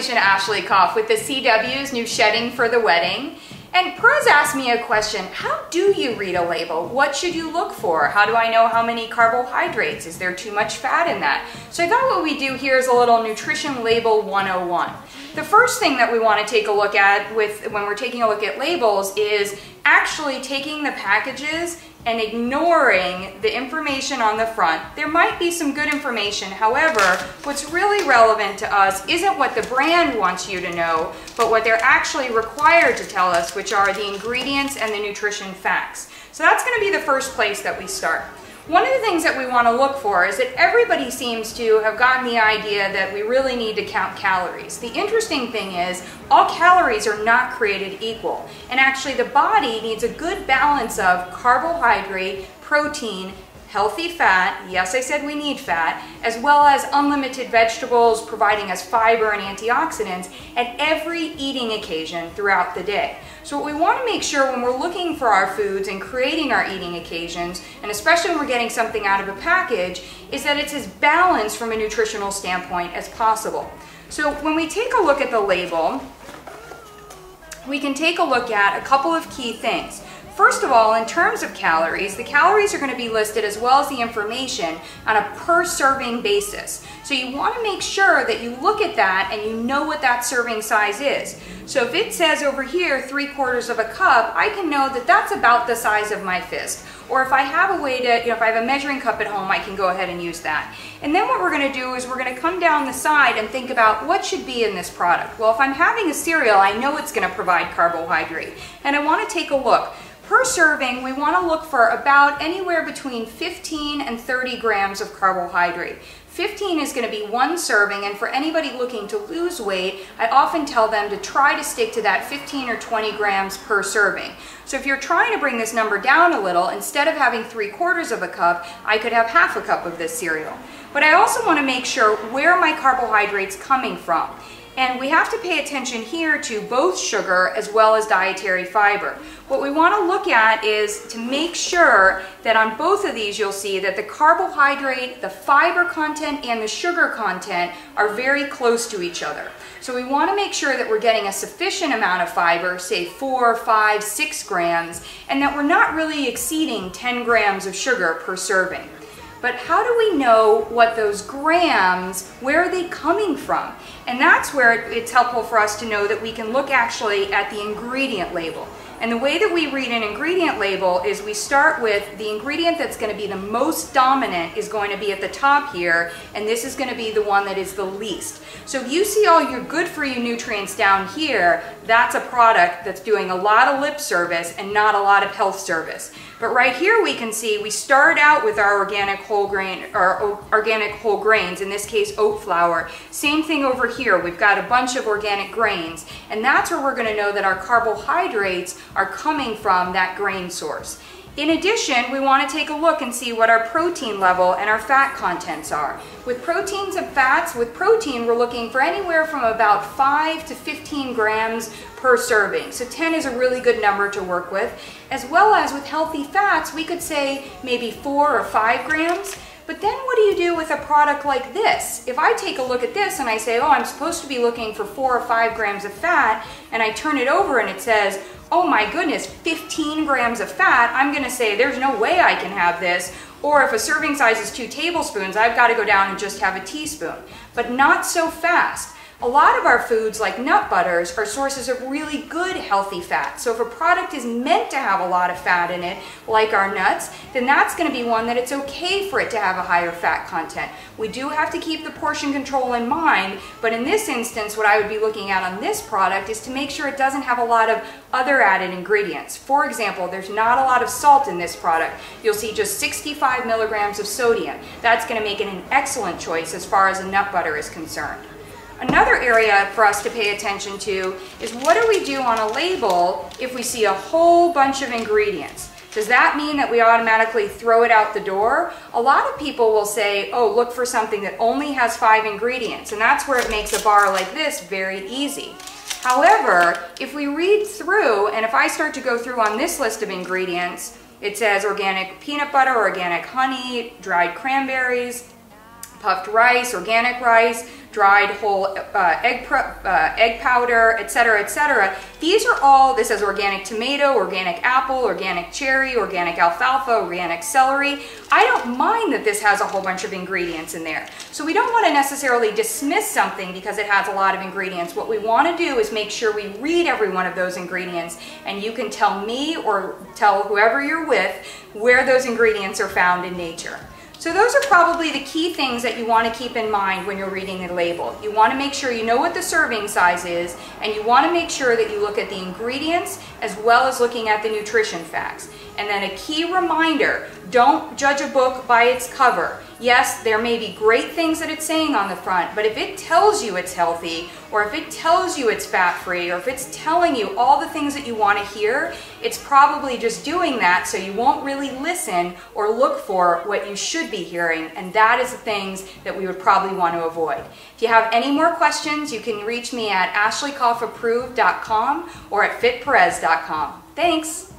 Dietitian Ashley Koff with the CW's new Shedding for the Wedding. And Perez asked me a question: how do you read a label? What should you look for? How do I know how many carbohydrates? Is there too much fat in that? So I thought what we do here is a little Nutrition Label 101. The first thing that we want to take a look at when we're taking a look at labels is actually taking the packages and ignoring the information on the front. There might be some good information. However, what's really relevant to us isn't what the brand wants you to know, but what they're actually required to tell us, which are the ingredients and the nutrition facts. So that's going to be the first place that we start. One of the things that we want to look for is that everybody seems to have gotten the idea that we really need to count calories. The interesting thing is all calories are not created equal, and actually the body needs a good balance of carbohydrate, protein, healthy fat, yes I said we need fat, as well as unlimited vegetables providing us fiber and antioxidants at every eating occasion throughout the day. So what we want to make sure when we're looking for our foods and creating our eating occasions, and especially when we're getting something out of a package, is that it's as balanced from a nutritional standpoint as possible. So when we take a look at the label, we can take a look at a couple of key things. First of all, in terms of calories, the calories are going to be listed as well as the information on a per serving basis. So you want to make sure that you look at that and you know what that serving size is. So if it says over here 3/4 of a cup, I can know that that's about the size of my fist. Or if I have a way to, if I have a measuring cup at home, I can go ahead and use that. And then what we're going to do is we're going to come down the side and think about what should be in this product. Well, if I'm having a cereal, I know it's going to provide carbohydrate. And I want to take a look. Per serving, we want to look for about anywhere between 15 and 30 grams of carbohydrate. 15 is going to be one serving, and for anybody looking to lose weight, I often tell them to try to stick to that 15 or 20 grams per serving. So if you're trying to bring this number down a little, instead of having 3/4 of a cup, I could have half a cup of this cereal. But I also want to make sure where my carbohydrate's coming from. And we have to pay attention here to both sugar as well as dietary fiber. What we want to look at is to make sure that on both of these you'll see that the carbohydrate, the fiber content, and the sugar content are very close to each other. So we want to make sure that we're getting a sufficient amount of fiber, say 4, 5, 6 grams, and that we're not really exceeding 10 grams of sugar per serving. But how do we know what those grams, where are they coming from? And that's where it's helpful for us to know that we can look actually at the ingredient label. And the way that we read an ingredient label is we start with the ingredient that's going to be the most dominant is going to be at the top here, and this is going to be the one that is the least. So if you see all your good for you nutrients down here, that's a product that's doing a lot of lip service and not a lot of health service. But right here we can see we start out with our organic whole grain, or organic whole grains, in this case oat flour. Same thing over here, we've got a bunch of organic grains, and that's where we're going to know that our carbohydrates are coming from that grain source. In addition, we want to take a look and see what our protein level and our fat contents are. With proteins and fats, with protein we're looking for anywhere from about 5 to 15 grams per serving. So 10 is a really good number to work with. As well as with healthy fats, we could say maybe 4 or 5 grams. But then what do you do with a product like this? If I take a look at this and I say, oh, I'm supposed to be looking for 4 or 5 grams of fat, and I turn it over and it says, oh my goodness, 15 grams of fat, I'm going to say there's no way I can have this. Or if a serving size is 2 tablespoons, I've got to go down and just have a teaspoon. But not so fast. A lot of our foods, like nut butters, are sources of really good healthy fat. So if a product is meant to have a lot of fat in it, like our nuts, then that's going to be one that it's okay for it to have a higher fat content. We do have to keep the portion control in mind, but in this instance, what I would be looking at on this product is to make sure it doesn't have a lot of other added ingredients. For example, there's not a lot of salt in this product. You'll see just 65 milligrams of sodium. That's going to make it an excellent choice as far as a nut butter is concerned. Another area for us to pay attention to is what do we do on a label if we see a whole bunch of ingredients? Does that mean that we automatically throw it out the door? A lot of people will say, oh, look for something that only has 5 ingredients, and that's where it makes a bar like this very easy. However, if we read through, and if I start to go through on this list of ingredients, it says organic peanut butter, organic honey, dried cranberries, puffed rice, organic rice, dried whole egg powder, etc., etc. These are all, this has organic tomato, organic apple, organic cherry, organic alfalfa, organic celery. I don't mind that this has a whole bunch of ingredients in there. So we don't want to necessarily dismiss something because it has a lot of ingredients. What we want to do is make sure we read every one of those ingredients, and you can tell me or tell whoever you're with where those ingredients are found in nature. So those are probably the key things that you want to keep in mind when you're reading the label. You want to make sure you know what the serving size is, and you want to make sure that you look at the ingredients as well as looking at the nutrition facts. And then a key reminder, don't judge a book by its cover. Yes, there may be great things that it's saying on the front, but if it tells you it's healthy, or if it tells you it's fat-free, or if it's telling you all the things that you want to hear, it's probably just doing that so you won't really listen or look for what you should be hearing, and that is the things that we would probably want to avoid. If you have any more questions, you can reach me at ashleycoffapproved.com or at fitperez.com. Thanks!